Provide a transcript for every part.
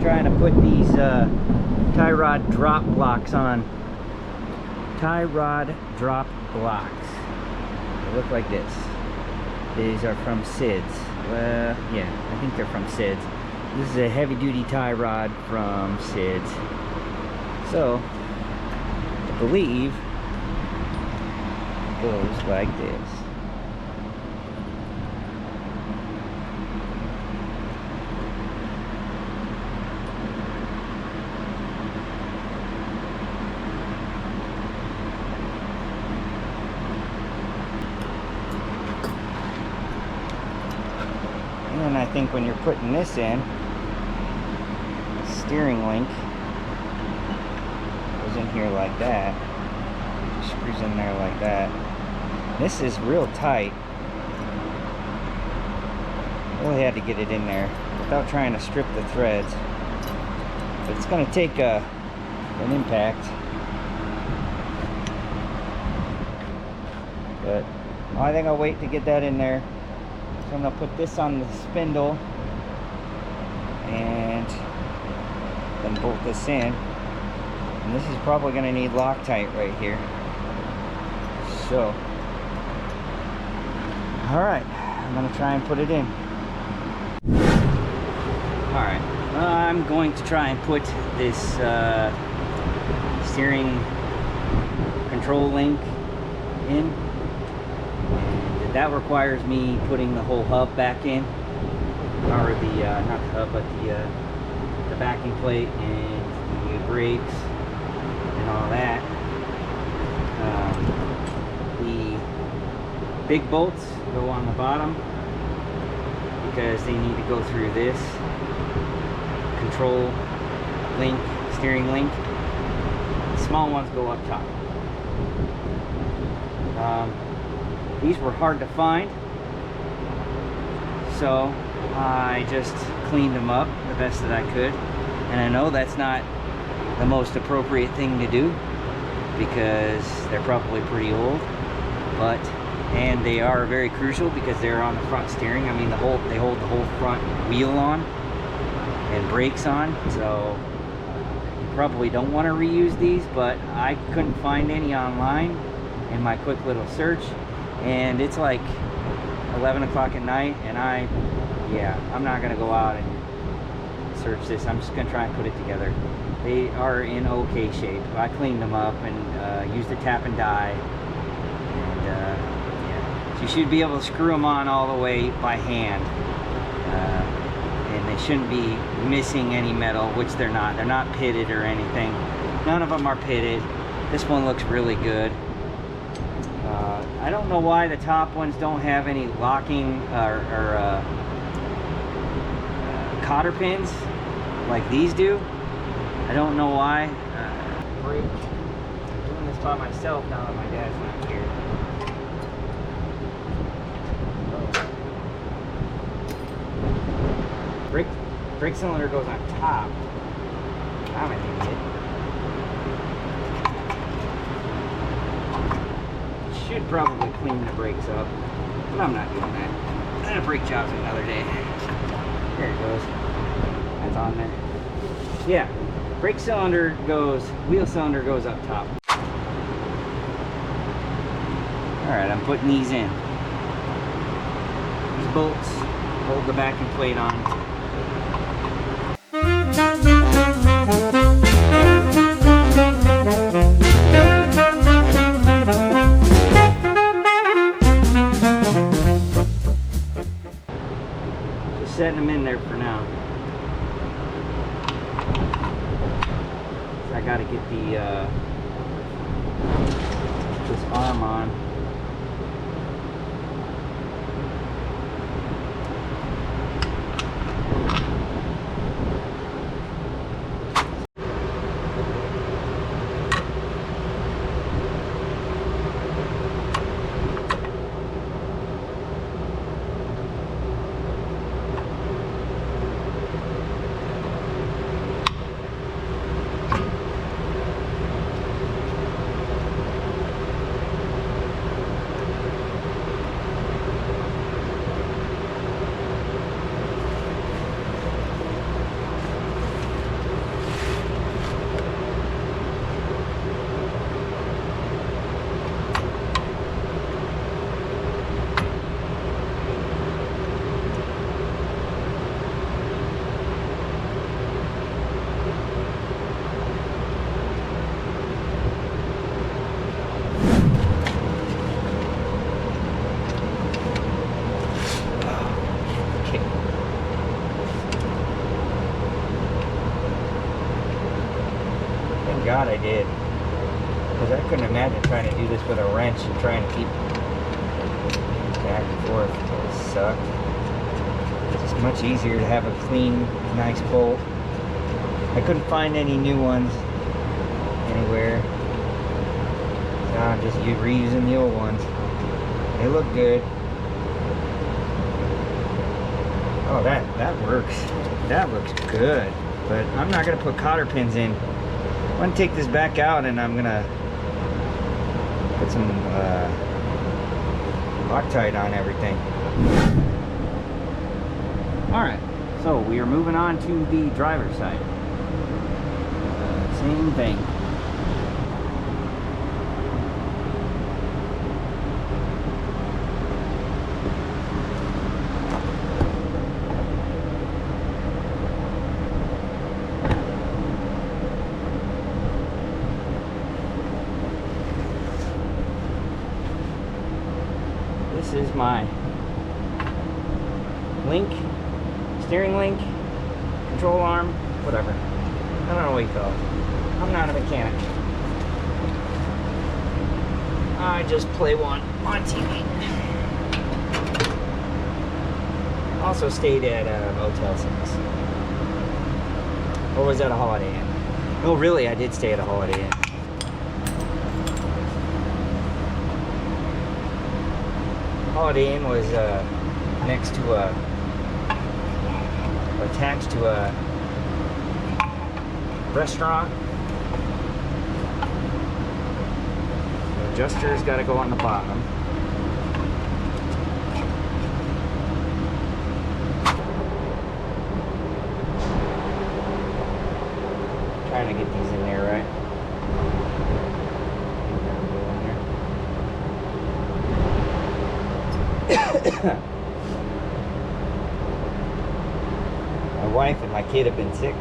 trying to put these tie rod drop blocks on. Tie rod drop blocks. They look like this. These are from SIDS. Well, yeah, I think they're from SIDS. This is a heavy duty tie rod from SIDS. So, I believe it goes like this. And I think when you're putting this in, the steering link goes in here like that, screws in there like that. This is real tight. Really had to get it in there without trying to strip the threads, but it's going to take an impact. But I think I'll wait to get that in there. So I'm going to put this on the spindle and then bolt this in. And this is probably going to need Loctite right here. So, alright, I'm going to try and put it in. Alright, I'm going to try and put this steering control link in. That requires me putting the whole hub back in, or the not the hub, but the backing plate and the brakes and all that. The big bolts go on the bottom because they need to go through this control link, steering link. The small ones go up top. These were hard to find, so I just cleaned them up the best that I could. And I know that's not the most appropriate thing to do because they're probably pretty old, and they are very crucial because they're on the front steering. I mean, they hold the whole front wheel on and brakes on, so you probably don't want to reuse these, but I couldn't find any online in my quick little search. And it's like 11 o'clock at night, and I'm not gonna go out and search this. I'm just gonna try and put it together. They are in okay shape. I cleaned them up and used a tap and die, and yeah. So you should be able to screw them on all the way by hand, and they shouldn't be missing any metal, which they're not. They're not pitted or anything. None of them are pitted. This one looks really good. I don't know why the top ones don't have any locking or cotter pins like these do. I don't know why. I'm doing this by myself now that my dad's not here. Brake cylinder goes on top. I'm an idiot. Should probably clean the brakes up, but I'm not doing that. And a brake job's another day. There it goes. That's on there. Yeah, brake cylinder goes, wheel cylinder goes up top. Alright, I'm putting these in. These bolts hold the backing plate on. Setting them in there for now. So I got to get the this arm on. glad I did. Because I couldn't imagine trying to do this with a wrench and trying to keep back and forth. It would suck. It's just much easier to have a clean, nice bolt. I couldn't find any new ones anywhere. So I'm just reusing the old ones. They look good. Oh, that works. That looks good. But I'm not going to put cotter pins in. I'm going to take this back out and I'm going to put some Loctite on everything. Alright, so we are moving on to the driver's side. Same thing. This is my link, steering link, control arm, whatever. I don't know what you call it. I'm not a mechanic. I just play one on TV. Also stayed at a Motel 6. Or was that a Holiday Inn? No, really, I did stay at a Holiday Inn. Holiday Inn was next to attached to a restaurant. The adjuster's got to go on the bottom. Trying to get these in there, right? My wife and my kid have been sick.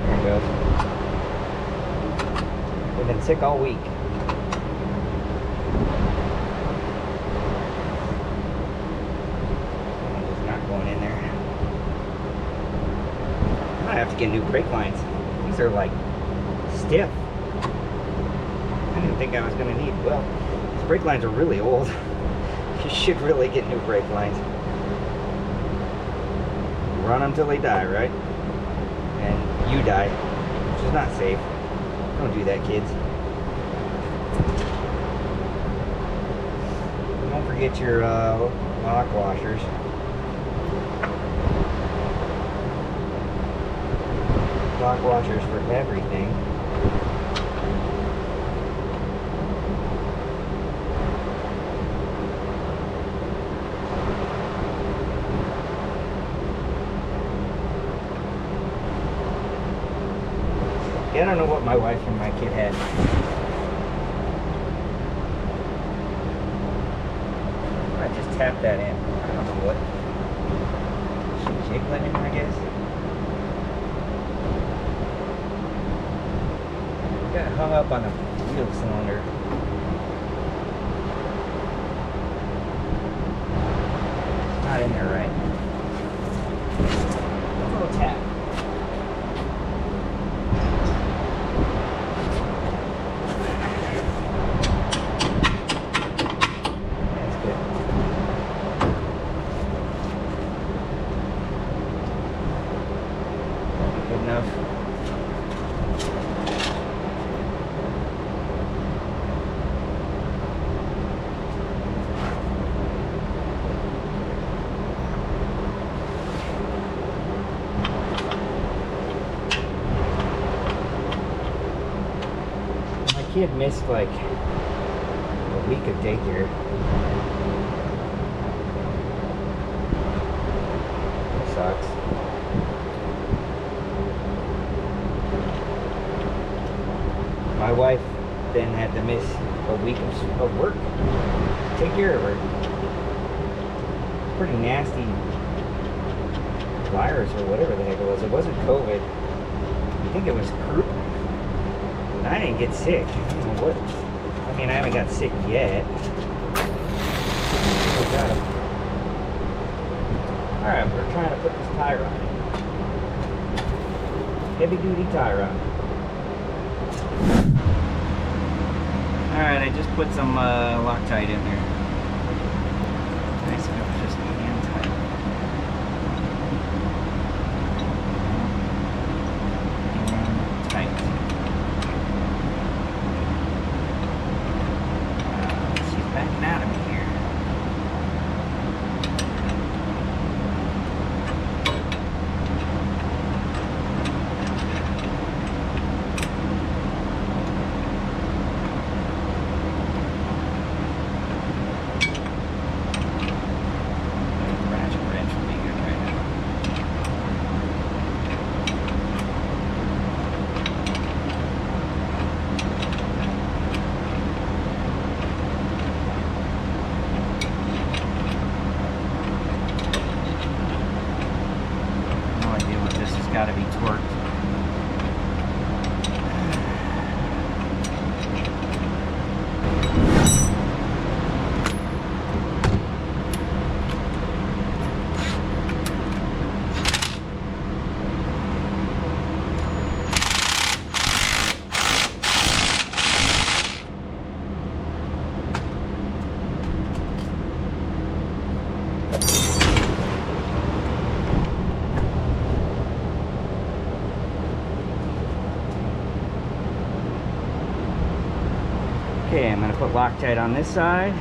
There it goes. They've been sick all week. It's not going in there. I might have to get new brake lines. These are like stiff. I didn't think I was going to need. Well, these brake lines are really old. You should really get new brake lines. Run them till they die, right? And you die, which is not safe. Don't do that, kids. Don't forget your lock washers. Lock washers for everything. I don't know what my wife and my kid had. I just tapped that in. I don't know what. Jiggle it in, I guess. Got hung up on the wheel cylinder. Not in there, right? A little tap. Kid missed like a week of daycare. That sucks. My wife then had to miss a week of work. Take care of her. Pretty nasty virus or whatever the heck it was. It wasn't COVID. I think it was croup. I didn't get sick. I don't know what. I mean, I haven't got sick yet. Alright, we're trying to put this tire on it. heavy duty tie rod. Alright, I just put some Loctite in there. Nice enough, just hand tight. And tight. She's backing out of me here. Got to be torqued. Okay, I'm going to put Loctite on this side.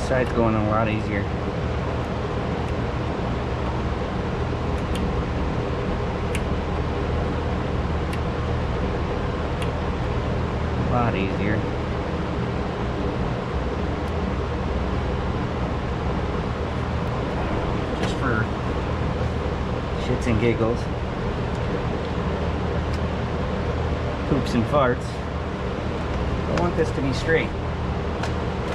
Side's going a lot easier. A lot easier. Just for shits and giggles. Poops and farts. I want this to be straight.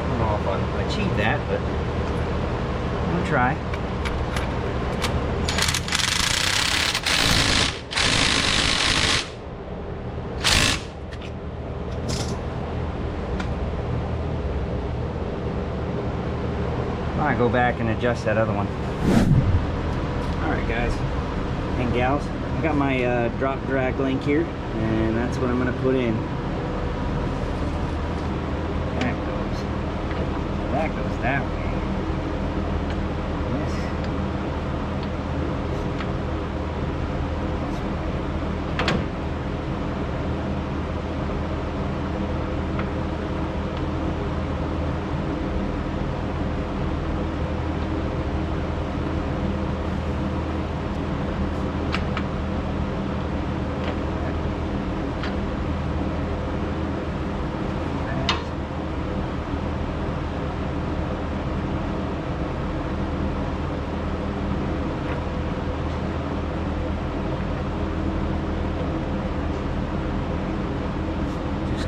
I don't know if I'll achieve that, but I'm gonna try. I go back and adjust that other one. Alright guys and gals, I got my drop drag link here, and that's what I'm gonna put in. That goes that way. Yes.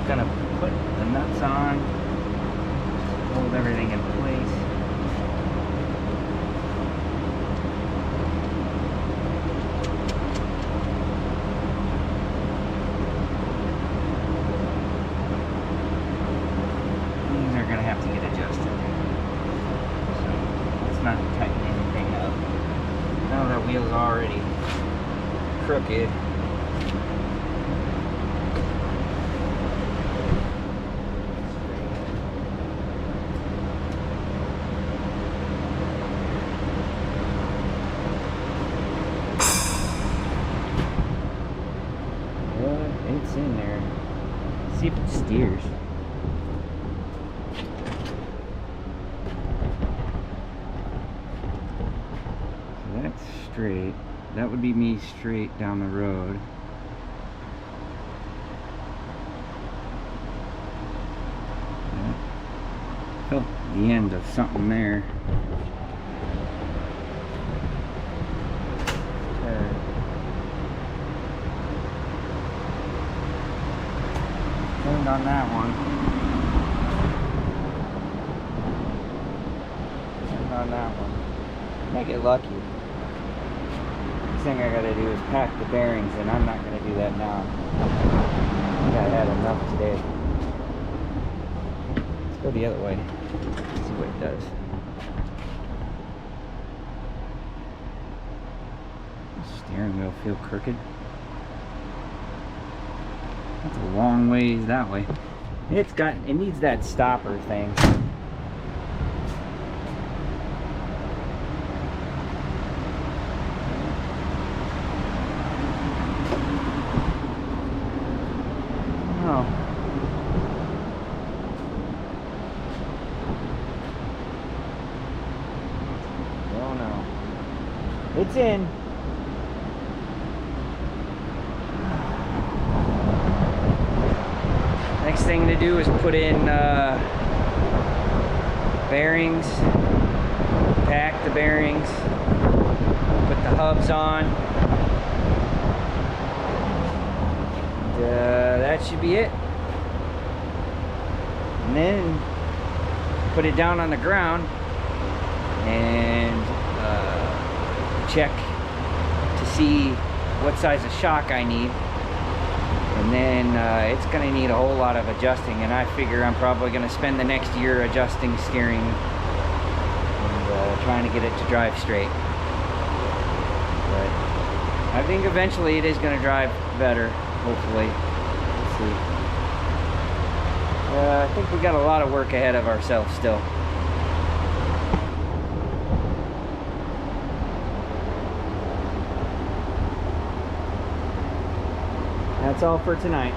Gonna put the nuts on, hold everything in place. These are gonna have to get adjusted, so let's not tighten anything up. crooked. It's in there. See if it steers. So that's straight. That would be me straight down the road. Oh, the end of something there. On that one. And on that one. Make it lucky. Next thing I gotta do is pack the bearings, and I'm not gonna do that now. I think I had enough today. Let's go the other way. See what it does. The steering wheel feel crooked. That's a long ways that way. It needs that stopper thing. Oh. Oh no. It's in. Next thing to do is put in bearings, pack the bearings, put the hubs on. And, that should be it. And then put it down on the ground and check to see what size of shock I need. And then it's going to need a whole lot of adjusting, and I figure I'm probably going to spend the next year adjusting steering and trying to get it to drive straight. But I think eventually it is going to drive better, hopefully. Let's see. I think we got a lot of work ahead of ourselves still. That's all for tonight.